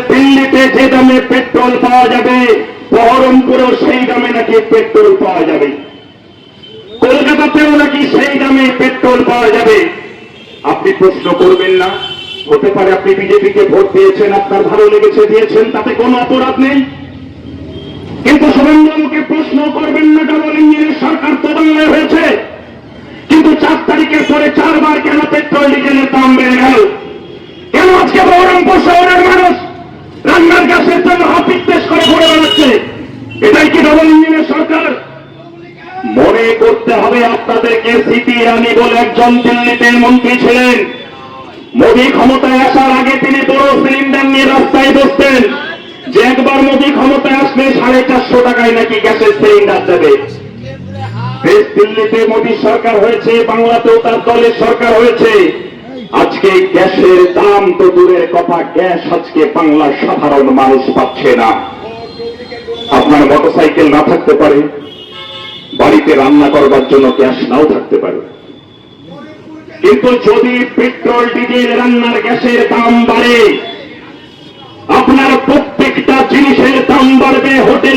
দিল্লিতে যে দামে পেট্রোল পাওয়া যাবে বহরমপুরেও সেই দামে নাকি পেট্রোল পাওয়া যাবে, কলকাতাতেও নাকি সেই দামে পেট্রোল পাওয়া যাবে। আপনি প্রশ্ন করবেন না? হতে পারে আপনি বিজেপিকে ভোট দিয়েছেন, আপনার ভালো লেগেছে, দিয়েছেন, তাতে কোনো অপরাধ নেই। কিন্তু শুভেন্দুবাবুকে প্রশ্ন করবেন না, ডবল ইঞ্জিনের সরকার তো বাংলায় হয়েছে, কিন্তু 4 তারিখের পরে 4 বার কেন পেট্রোল ডিজেলের দাম বেড়ে গেল? কেন আজকে বহরমপুর শহরের মানুষ রান্নার গ্যাসের জন্য হাপিত্তেশ করে ঘুরে বেড়াচ্ছে? এটাই কি ডবল ইঞ্জিনের সরকার? মনে করতে হবে আপনাদেরকে, সিপি ইরানি বলে একজন দিল্লিতে মন্ত্রী ছিলেন। মোদী ক্ষমতায় আসার আগে তিনি বড় সিলিন্ডার নিয়ে রাস্তায় বসতেন যে একবার মোদী ক্ষমতায় আসলে 450 টাকায় নাকি গ্যাসের সিলিন্ডার দেবে। দিল্লিতে মোদী সরকার হয়েছে, বাংলাতেও তার দলের সরকার হয়েছে। আজকে গ্যাসের দাম তো দূরের কথা, গ্যাস আজকে বাংলার সাধারণ মানুষ পাচ্ছে না। আপনার মোটরসাইকেল না থাকতে পারে, বাড়িতে রান্না করবার জন্য গ্যাস নাও থাকতে পারে, কিন্তু যদি পেট্রোল ডিজেল রান্নার গ্যাসের দাম বাড়ে, আপনার প্রত্যেকটা জিনিসের দাম বাড়বে। হোটেল